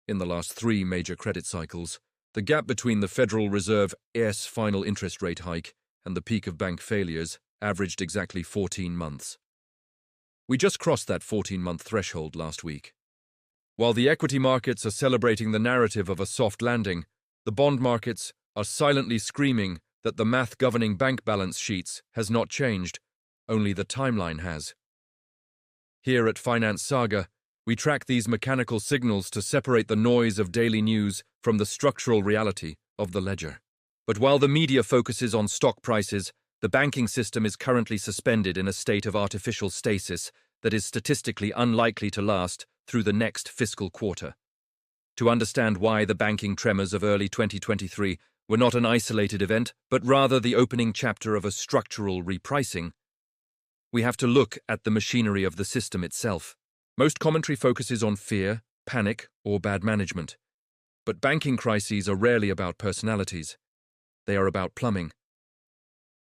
in the last three major credit cycles, the gap between the Federal Reserve's final interest rate hike and the peak of bank failures averaged exactly 14 months. We just crossed that 14-month threshold last week. While the equity markets are celebrating the narrative of a soft landing, the bond markets are silently screaming that the math governing bank balance sheets has not changed, only the timeline has. Here at Finance Saga, we track these mechanical signals to separate the noise of daily news from the structural reality of the ledger. But while the media focuses on stock prices, the banking system is currently suspended in a state of artificial stasis that is statistically unlikely to last through the next fiscal quarter. To understand why the banking tremors of early 2023 were not an isolated event, but rather the opening chapter of a structural repricing, we have to look at the machinery of the system itself. Most commentary focuses on fear, panic, or bad management. But banking crises are rarely about personalities. They are about plumbing.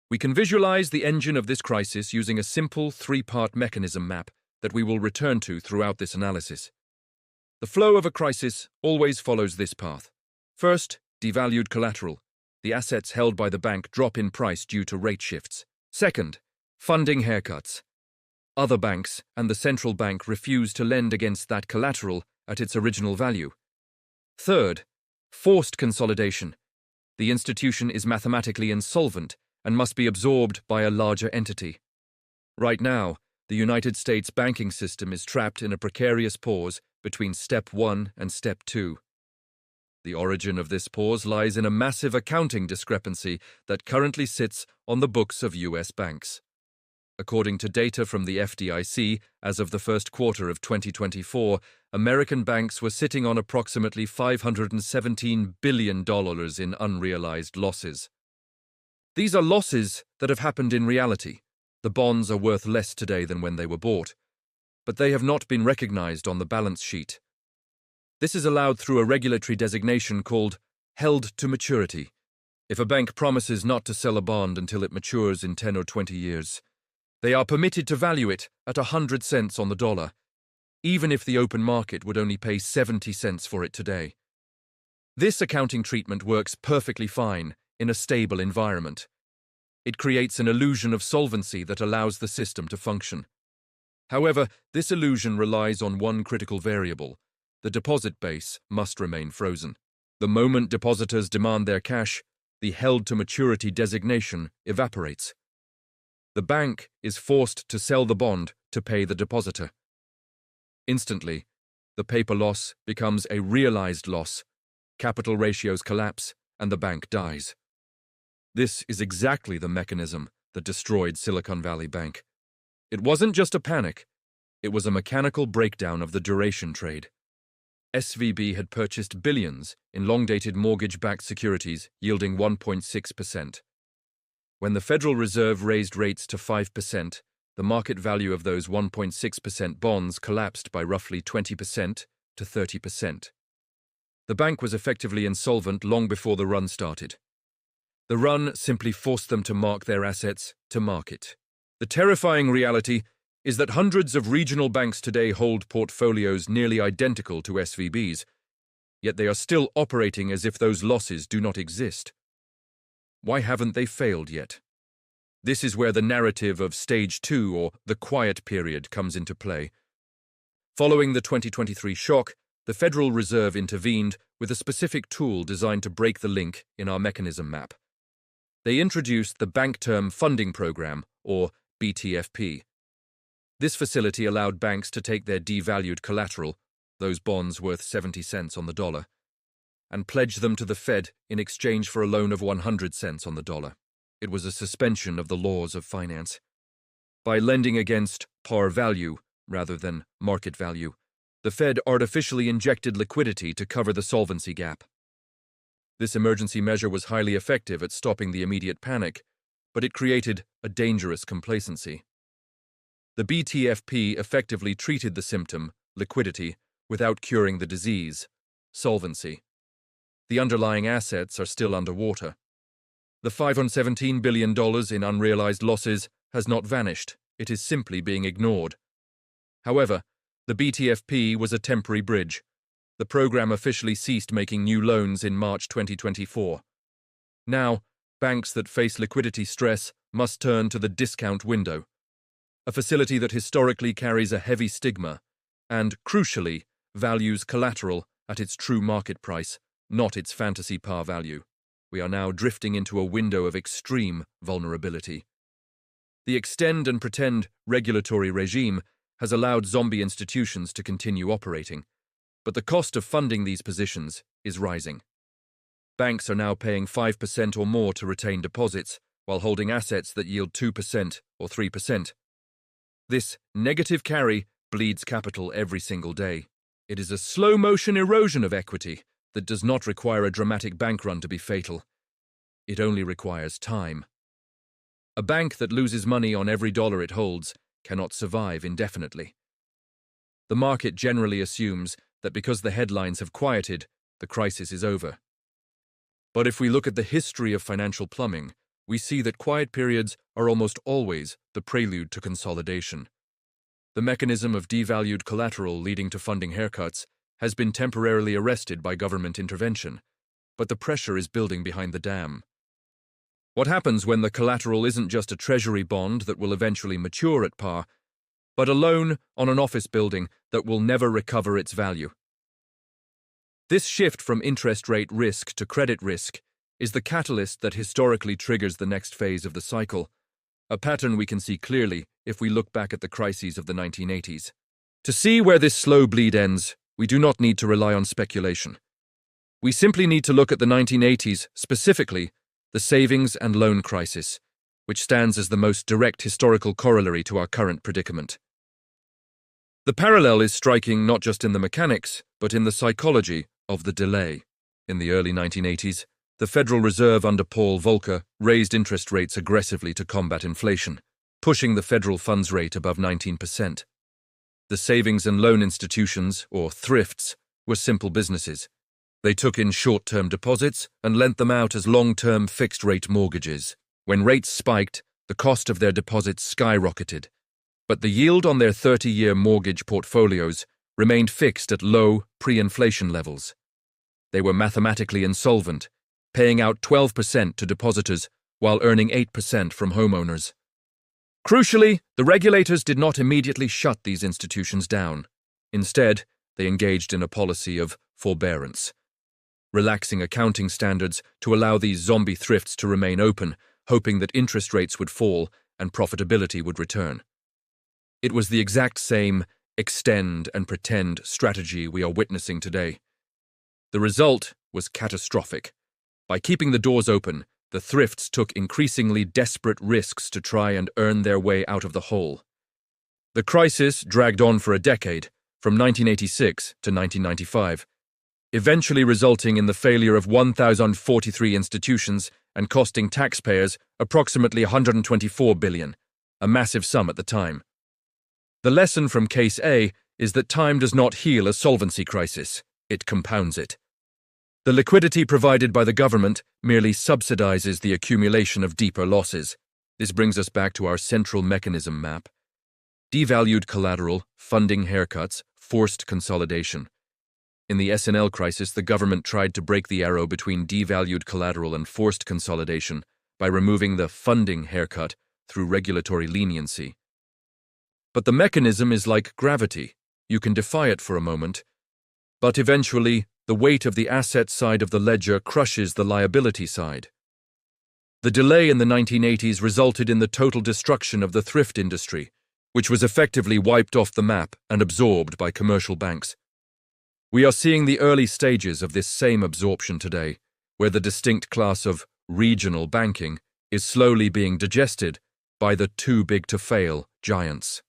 We can visualize the engine of this crisis using a simple three-part mechanism map that we will return to throughout this analysis. The flow of a crisis always follows this path. First, devalued collateral. The assets held by the bank drop in price due to rate shifts. Second, funding haircuts. Other banks and the central bank refuse to lend against that collateral at its original value. Third, forced consolidation. The institution is mathematically insolvent and must be absorbed by a larger entity. Right now, the United States banking system is trapped in a precarious pause between Step 1 and Step 2. The origin of this pause lies in a massive accounting discrepancy that currently sits on the books of U.S. banks. According to data from the FDIC, as of the first quarter of 2024, American banks were sitting on approximately $517 billion in unrealized losses. These are losses that have happened in reality. The bonds are worth less today than when they were bought, but they have not been recognized on the balance sheet. This is allowed through a regulatory designation called held to maturity. If a bank promises not to sell a bond until it matures in 10 or 20 years, they are permitted to value it at 100 cents on the dollar, even if the open market would only pay 70 cents for it today. This accounting treatment works perfectly fine in a stable environment. It creates an illusion of solvency that allows the system to function. However, this illusion relies on one critical variable. The deposit base must remain frozen. The moment depositors demand their cash, the held-to-maturity designation evaporates. The bank is forced to sell the bond to pay the depositor. Instantly, the paper loss becomes a realized loss, capital ratios collapse, and the bank dies. This is exactly the mechanism that destroyed Silicon Valley Bank. It wasn't just a panic, it was a mechanical breakdown of the duration trade. SVB had purchased billions in long-dated mortgage-backed securities yielding 1.6%. When the Federal Reserve raised rates to 5%, the market value of those 1.6% bonds collapsed by roughly 20% to 30%. The bank was effectively insolvent long before the run started. The run simply forced them to mark their assets to market. The terrifying reality is that hundreds of regional banks today hold portfolios nearly identical to SVB's, yet they are still operating as if those losses do not exist. Why haven't they failed yet? This is where the narrative of Stage 2 or the quiet period comes into play. Following the 2023 shock, the Federal Reserve intervened with a specific tool designed to break the link in our mechanism map. They introduced the Bank Term Funding Program, or BTFP. This facility allowed banks to take their devalued collateral, those bonds worth 70 cents on the dollar, and pledge them to the Fed in exchange for a loan of 100 cents on the dollar. It was a suspension of the laws of finance. By lending against par value rather than market value, the Fed artificially injected liquidity to cover the solvency gap. This emergency measure was highly effective at stopping the immediate panic, but it created a dangerous complacency. The BTFP effectively treated the symptom, liquidity, without curing the disease, solvency. The underlying assets are still underwater. The $517 billion in unrealized losses has not vanished, it is simply being ignored. However, the BTFP was a temporary bridge. the program officially ceased making new loans in March 2024. Now, banks that face liquidity stress must turn to the discount window, a facility that historically carries a heavy stigma and, crucially, values collateral at its true market price, not its fantasy par value. We are now drifting into a window of extreme vulnerability. The extend and pretend regulatory regime has allowed zombie institutions to continue operating, but the cost of funding these positions is rising. Banks are now paying 5% or more to retain deposits, while holding assets that yield 2% or 3%. This negative carry bleeds capital every single day. It is a slow-motion erosion of equity that does not require a dramatic bank run to be fatal. It only requires time. A bank that loses money on every dollar it holds cannot survive indefinitely. The market generally assumes that because the headlines have quieted, the crisis is over. But if we look at the history of financial plumbing, we see that quiet periods are almost always the prelude to consolidation. The mechanism of devalued collateral leading to funding haircuts has been temporarily arrested by government intervention, but the pressure is building behind the dam. What happens when the collateral isn't just a treasury bond that will eventually mature at par, but a loan on an office building that will never recover its value? This shift from interest rate risk to credit risk is the catalyst that historically triggers the next phase of the cycle, a pattern we can see clearly if we look back at the crises of the 1980s. To see where this slow bleed ends, we do not need to rely on speculation. We simply need to look at the 1980s, specifically the savings and loan crisis, which stands as the most direct historical corollary to our current predicament. The parallel is striking not just in the mechanics, but in the psychology of the delay. In the early 1980s, the Federal Reserve under Paul Volcker raised interest rates aggressively to combat inflation, pushing the federal funds rate above 19%. The savings and loan institutions, or thrifts, were simple businesses. They took in short-term deposits and lent them out as long-term fixed-rate mortgages. When rates spiked, the cost of their deposits skyrocketed, but the yield on their 30-year mortgage portfolios remained fixed at low, pre-inflation levels. They were mathematically insolvent, paying out 12% to depositors while earning 8% from homeowners. Crucially, the regulators did not immediately shut these institutions down. Instead, they engaged in a policy of forbearance, relaxing accounting standards to allow these zombie thrifts to remain open, hoping that interest rates would fall and profitability would return. It was the exact same extend and pretend strategy we are witnessing today. The result was catastrophic. By keeping the doors open, the thrifts took increasingly desperate risks to try and earn their way out of the hole. The crisis dragged on for a decade, from 1986 to 1995, eventually resulting in the failure of 1,043 institutions and costing taxpayers approximately $124 billion, a massive sum at the time. The lesson from Case A is that time does not heal a solvency crisis, it compounds it. The liquidity provided by the government merely subsidizes the accumulation of deeper losses. This brings us back to our central mechanism map. Devalued collateral, funding haircuts, forced consolidation. In the S&L crisis, the government tried to break the arrow between devalued collateral and forced consolidation by removing the funding haircut through regulatory leniency. But the mechanism is like gravity. You can defy it for a moment, but eventually the weight of the asset side of the ledger crushes the liability side. The delay in the 1980s resulted in the total destruction of the thrift industry, which was effectively wiped off the map and absorbed by commercial banks. We are seeing the early stages of this same absorption today, where the distinct class of regional banking is slowly being digested by the too-big-to-fail giants.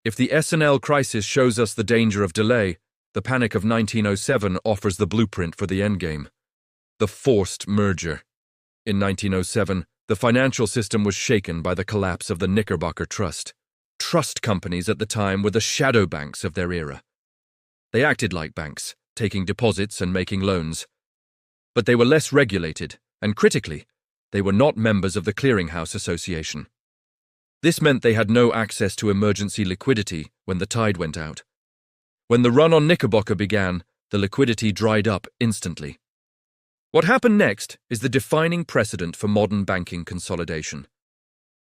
If the S&L crisis shows us the danger of delay, the panic of 1907 offers the blueprint for the endgame: the forced merger. In 1907, the financial system was shaken by the collapse of the Knickerbocker Trust. Trust companies at the time were the shadow banks of their era. They acted like banks, taking deposits and making loans. But they were less regulated, and critically, they were not members of the Clearinghouse Association. This meant they had no access to emergency liquidity when the tide went out. When the run on Knickerbocker began, the liquidity dried up instantly. What happened next is the defining precedent for modern banking consolidation.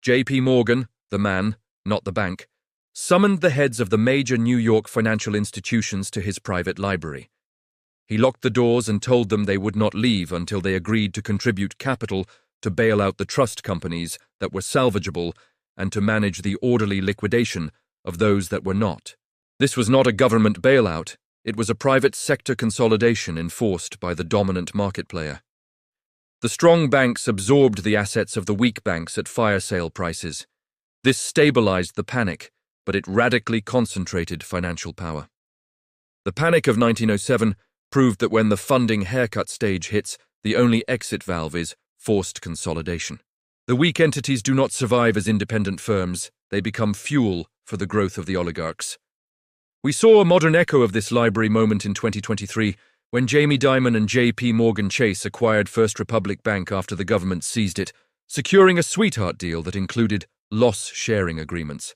J.P. Morgan, the man, not the bank, summoned the heads of the major New York financial institutions to his private library. He locked the doors and told them they would not leave until they agreed to contribute capital to bail out the trust companies that were salvageable and to manage the orderly liquidation of those that were not. This was not a government bailout, it was a private sector consolidation enforced by the dominant market player. The strong banks absorbed the assets of the weak banks at fire sale prices. This stabilized the panic, but it radically concentrated financial power. The panic of 1907 proved that when the funding haircut stage hits, the only exit valve is forced consolidation. The weak entities do not survive as independent firms, they become fuel for the growth of the oligarchs. We saw a modern echo of this library moment in 2023 when Jamie Dimon and J.P. Morgan Chase acquired First Republic Bank after the government seized it, securing a sweetheart deal that included loss-sharing agreements.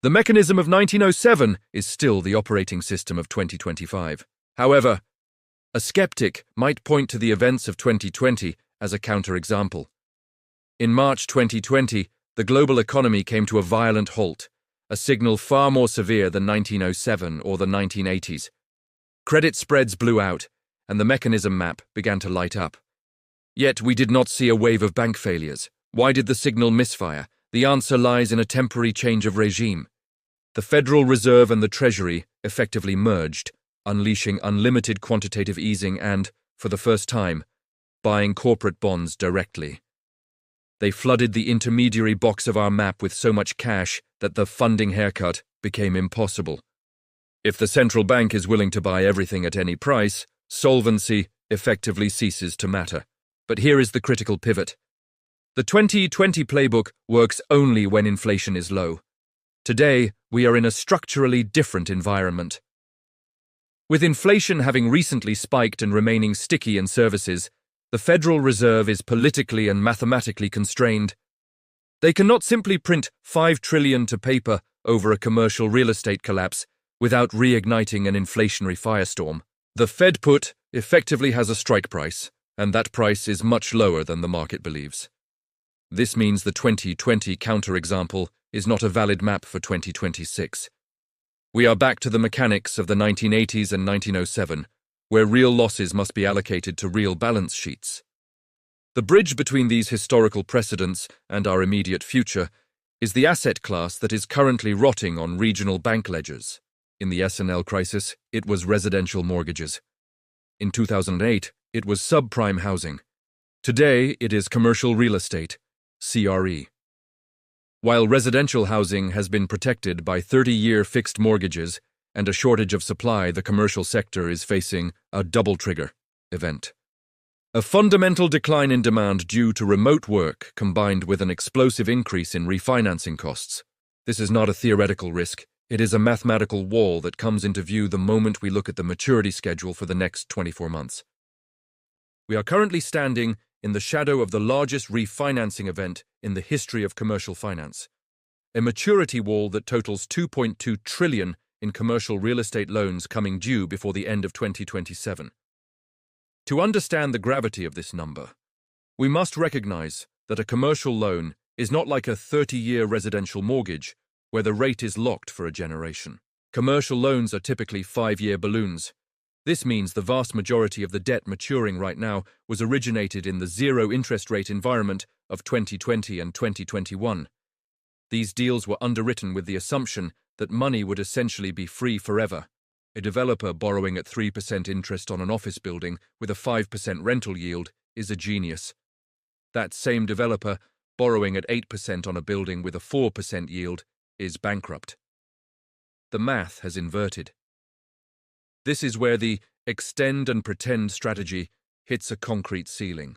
The mechanism of 1907 is still the operating system of 2025. However, a skeptic might point to the events of 2020 as a counterexample. In March 2020, the global economy came to a violent halt, a signal far more severe than 1907 or the 1980s. Credit spreads blew out, and the mechanism map began to light up. Yet we did not see a wave of bank failures. Why did the signal misfire? The answer lies in a temporary change of regime. The Federal Reserve and the Treasury effectively merged, unleashing unlimited quantitative easing and, for the first time, buying corporate bonds directly. They flooded the intermediary box of our map with so much cash that the funding haircut became impossible. If the central bank is willing to buy everything at any price, solvency effectively ceases to matter. But here is the critical pivot. The 2020 playbook works only when inflation is low. Today, we are in a structurally different environment. With inflation having recently spiked and remaining sticky in services, the Federal Reserve is politically and mathematically constrained. They cannot simply print $5 trillion to paper over a commercial real estate collapse without reigniting an inflationary firestorm. The Fed put effectively has a strike price, and that price is much lower than the market believes. This means the 2020 counterexample is not a valid map for 2026. We are back to the mechanics of the 1980s and 1907, where real losses must be allocated to real balance sheets. The bridge between these historical precedents and our immediate future is the asset class that is currently rotting on regional bank ledgers. In the S&L crisis, it was residential mortgages. In 2008, it was subprime housing. Today, it is commercial real estate, CRE. While residential housing has been protected by 30-year fixed mortgages and a shortage of supply, the commercial sector is facing a double trigger event. A fundamental decline in demand due to remote work combined with an explosive increase in refinancing costs. This is not a theoretical risk. It is a mathematical wall that comes into view the moment we look at the maturity schedule for the next 24 months. We are currently standing in the shadow of the largest refinancing event in the history of commercial finance, a maturity wall that totals $2.2 trillion in commercial real estate loans coming due before the end of 2027. To understand the gravity of this number, we must recognize that a commercial loan is not like a 30-year residential mortgage where the rate is locked for a generation. Commercial loans are typically 5-year balloons. This means the vast majority of the debt maturing right now was originated in the zero interest rate environment of 2020 and 2021. These deals were underwritten with the assumption that money would essentially be free forever. A developer borrowing at 3% interest on an office building with a 5% rental yield is a genius. That same developer borrowing at 8% on a building with a 4% yield is bankrupt. The math has inverted. This is where the extend and pretend strategy hits a concrete ceiling.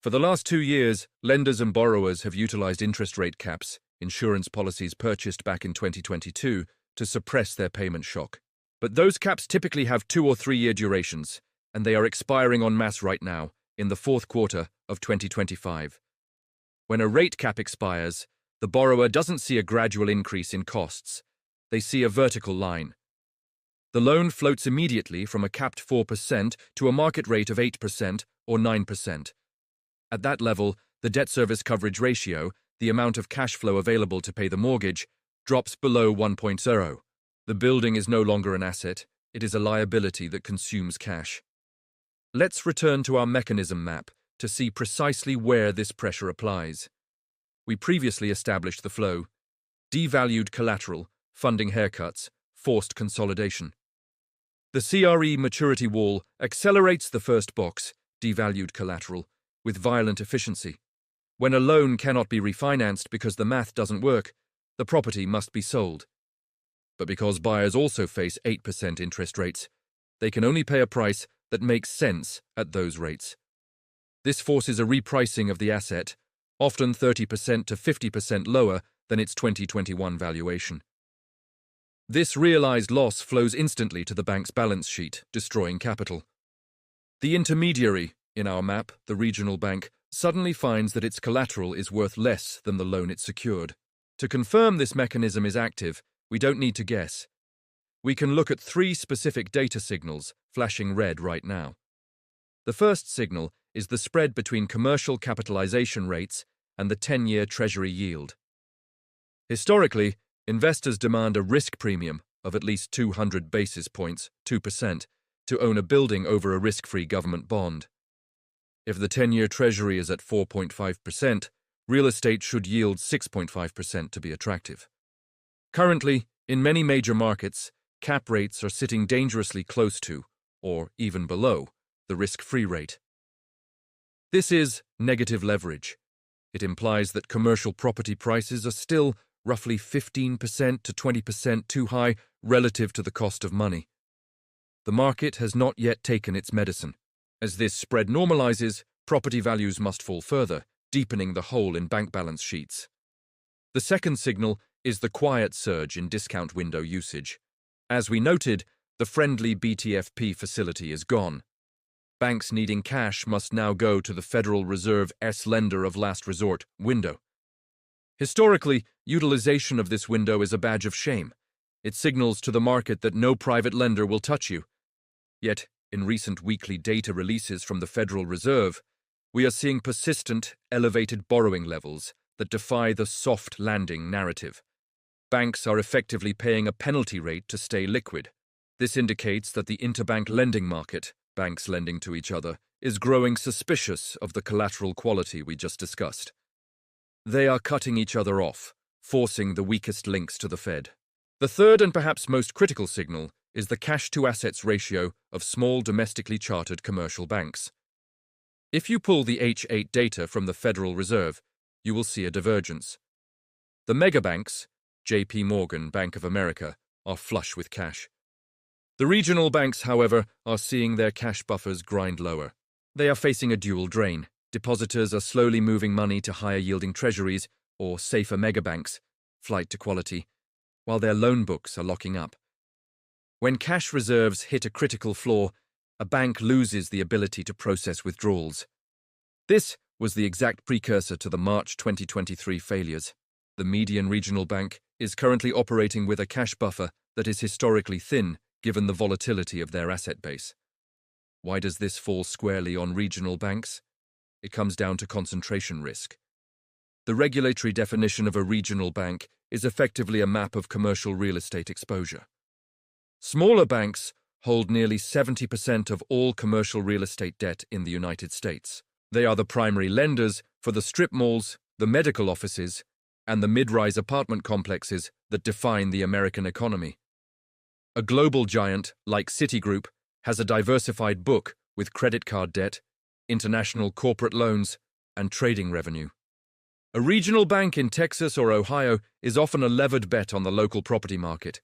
For the last 2 years, lenders and borrowers have utilized interest rate caps, insurance policies purchased back in 2022, to suppress their payment shock. But those caps typically have 2 or 3 year durations, and they are expiring en masse right now, in the fourth quarter of 2025. When a rate cap expires, the borrower doesn't see a gradual increase in costs. They see a vertical line. The loan floats immediately from a capped 4% to a market rate of 8% or 9%. At that level, the debt service coverage ratio, the amount of cash flow available to pay the mortgage, drops below 1.0. The building is no longer an asset, it is a liability that consumes cash. Let's return to our mechanism map to see precisely where this pressure applies. We previously established the flow: devalued collateral, funding haircuts, forced consolidation. The CRE maturity wall accelerates the first box, devalued collateral, with violent efficiency. When a loan cannot be refinanced because the math doesn't work, the property must be sold. But because buyers also face 8% interest rates, they can only pay a price that makes sense at those rates. This forces a repricing of the asset, often 30% to 50% lower than its 2021 valuation. This realized loss flows instantly to the bank's balance sheet, destroying capital. The intermediary, in our map, the regional bank, suddenly finds that its collateral is worth less than the loan it secured. To confirm this mechanism is active, we don't need to guess. We can look at 3 specific data signals, flashing red right now. The first signal is the spread between commercial capitalization rates and the 10-year Treasury yield. Historically, investors demand a risk premium of at least 200 basis points, 2%, to own a building over a risk-free government bond. If the 10-year Treasury is at 4.5%, real estate should yield 6.5% to be attractive. Currently, in many major markets, cap rates are sitting dangerously close to, or even below, the risk-free rate. This is negative leverage. It implies that commercial property prices are still roughly 15% to 20% too high relative to the cost of money. The market has not yet taken its medicine. As this spread normalizes, property values must fall further, deepening the hole in bank balance sheets. The second signal is the quiet surge in discount window usage. As we noted, the friendly BTFP facility is gone. Banks needing cash must now go to the Federal Reserve's lender of last resort window. Historically, utilization of this window is a badge of shame. It signals to the market that no private lender will touch you. Yet, in recent weekly data releases from the Federal Reserve, we are seeing persistent, elevated borrowing levels that defy the soft landing narrative. Banks are effectively paying a penalty rate to stay liquid. This indicates that the interbank lending market, banks lending to each other, is growing suspicious of the collateral quality we just discussed. They are cutting each other off, forcing the weakest links to the Fed. The third and perhaps most critical signal is the cash-to-assets ratio of small domestically chartered commercial banks. If you pull the H8 data from the Federal Reserve, you will see a divergence. The megabanks, JP Morgan, Bank of America, are flush with cash. The regional banks, however, are seeing their cash buffers grind lower. They are facing a dual drain. Depositors are slowly moving money to higher-yielding treasuries or safer megabanks, flight to quality, while their loan books are locking up. When cash reserves hit a critical floor, a bank loses the ability to process withdrawals. This was the exact precursor to the March 2023 failures. The median regional bank is currently operating with a cash buffer that is historically thin given the volatility of their asset base. Why does this fall squarely on regional banks? It comes down to concentration risk. The regulatory definition of a regional bank is effectively a map of commercial real estate exposure. Smaller banks hold nearly 70% of all commercial real estate debt in the United States. They are the primary lenders for the strip malls, the medical offices, and the mid-rise apartment complexes that define the American economy. A global giant like Citigroup has a diversified book with credit card debt, international corporate loans, and trading revenue. A regional bank in Texas or Ohio is often a levered bet on the local property market.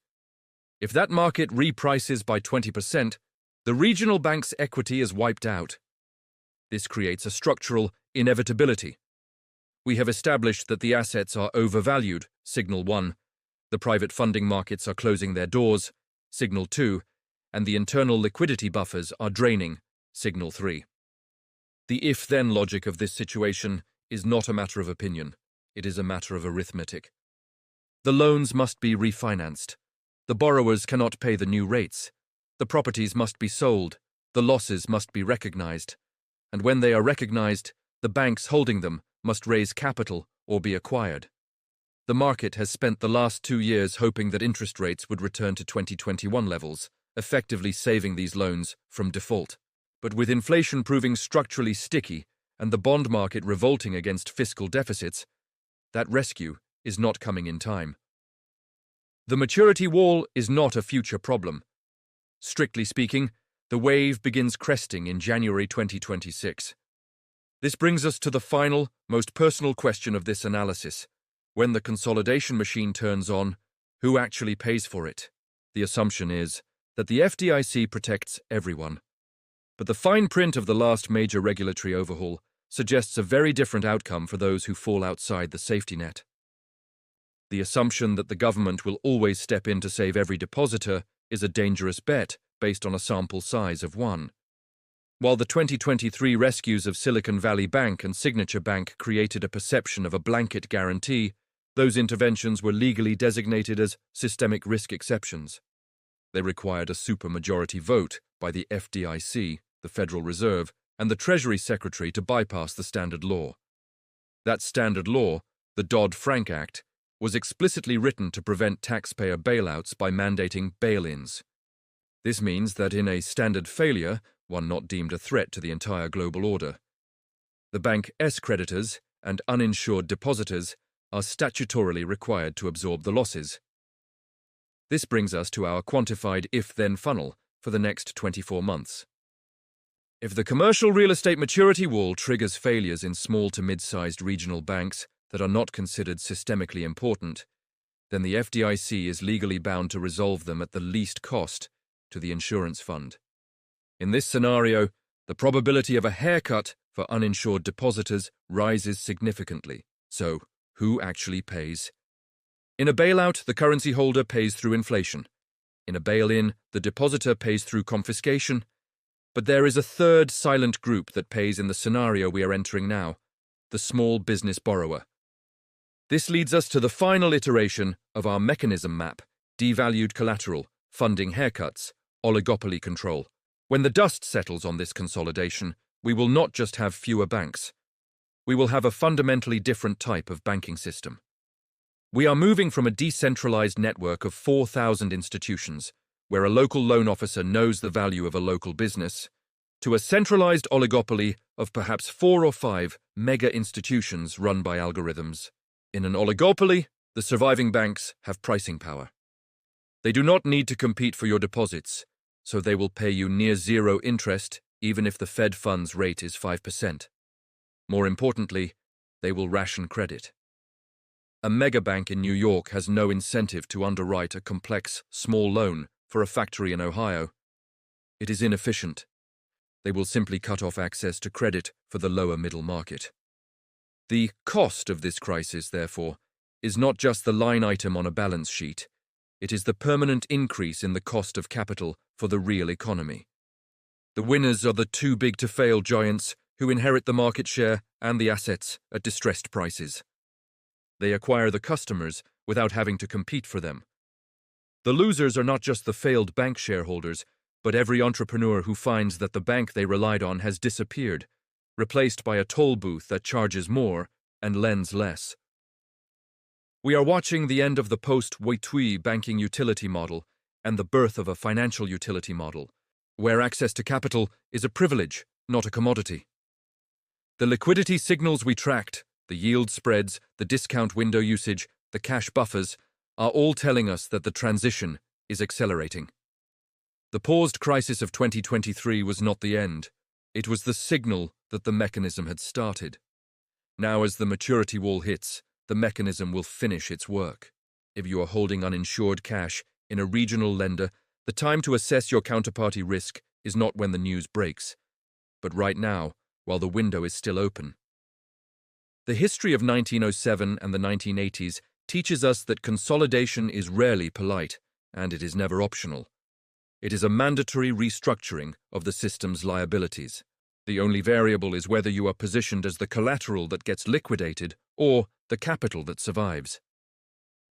If that market reprices by 20%, the regional bank's equity is wiped out. This creates a structural inevitability. We have established that the assets are overvalued, signal 1, the private funding markets are closing their doors, signal 2, and the internal liquidity buffers are draining, signal 3. The if-then logic of this situation is not a matter of opinion, it is a matter of arithmetic. The loans must be refinanced. The borrowers cannot pay the new rates. The properties must be sold, the losses must be recognized, and when they are recognized, the banks holding them must raise capital or be acquired. The market has spent the last 2 years hoping that interest rates would return to 2021 levels, effectively saving these loans from default. But with inflation proving structurally sticky and the bond market revolting against fiscal deficits, that rescue is not coming in time. The maturity wall is not a future problem. Strictly speaking, the wave begins cresting in January 2026. This brings us to the final, most personal question of this analysis. When the consolidation machine turns on, who actually pays for it? The assumption is that the FDIC protects everyone. But the fine print of the last major regulatory overhaul suggests a very different outcome for those who fall outside the safety net. The assumption that the government will always step in to save every depositor is a dangerous bet based on a sample size of 1. While the 2023 rescues of Silicon Valley Bank and Signature Bank created a perception of a blanket guarantee, those interventions were legally designated as systemic risk exceptions. They required a supermajority vote by the FDIC, the Federal Reserve, and the Treasury Secretary to bypass the standard law. That standard law, the Dodd-Frank Act, was explicitly written to prevent taxpayer bailouts by mandating bail-ins. This means that in a standard failure, one not deemed a threat to the entire global order, the bank's creditors and uninsured depositors are statutorily required to absorb the losses. This brings us to our quantified if-then funnel for the next 24 months. If the commercial real estate maturity wall triggers failures in small to mid-sized regional banks that are not considered systemically important, then the FDIC is legally bound to resolve them at the least cost to the insurance fund. In this scenario, the probability of a haircut for uninsured depositors rises significantly. So, who actually pays? In a bailout, the currency holder pays through inflation. In a bail-in, the depositor pays through confiscation. But there is a third silent group that pays in the scenario we are entering now, the small business borrower. This leads us to the final iteration of our mechanism map: devalued collateral, funding haircuts, oligopoly control. When the dust settles on this consolidation, we will not just have fewer banks. We will have a fundamentally different type of banking system. We are moving from a decentralized network of 4,000 institutions, where a local loan officer knows the value of a local business, to a centralized oligopoly of perhaps 4 or 5 mega institutions run by algorithms. In an oligopoly, the surviving banks have pricing power. They do not need to compete for your deposits, so they will pay you near zero interest even if the Fed funds rate is 5%. More importantly, they will ration credit. A megabank in New York has no incentive to underwrite a complex, small loan for a factory in Ohio. It is inefficient. They will simply cut off access to credit for the lower middle market. The cost of this crisis, therefore, is not just the line item on a balance sheet. It is the permanent increase in the cost of capital for the real economy. The winners are the too-big-to-fail giants who inherit the market share and the assets at distressed prices. They acquire the customers without having to compete for them. The losers are not just the failed bank shareholders, but every entrepreneur who finds that the bank they relied on has disappeared, replaced by a toll booth that charges more and lends less. We are watching the end of the post-Waitui banking utility model and the birth of a financial utility model, where access to capital is a privilege, not a commodity. The liquidity signals we tracked, the yield spreads, the discount window usage, the cash buffers, are all telling us that the transition is accelerating. The paused crisis of 2023 was not the end. It was the signal that the mechanism had started. Now, as the maturity wall hits, the mechanism will finish its work. If you are holding uninsured cash in a regional lender, the time to assess your counterparty risk is not when the news breaks, but right now, while the window is still open. The history of 1907 and the 1980s teaches us that consolidation is rarely polite, and it is never optional. It is a mandatory restructuring of the system's liabilities. The only variable is whether you are positioned as the collateral that gets liquidated or the capital that survives.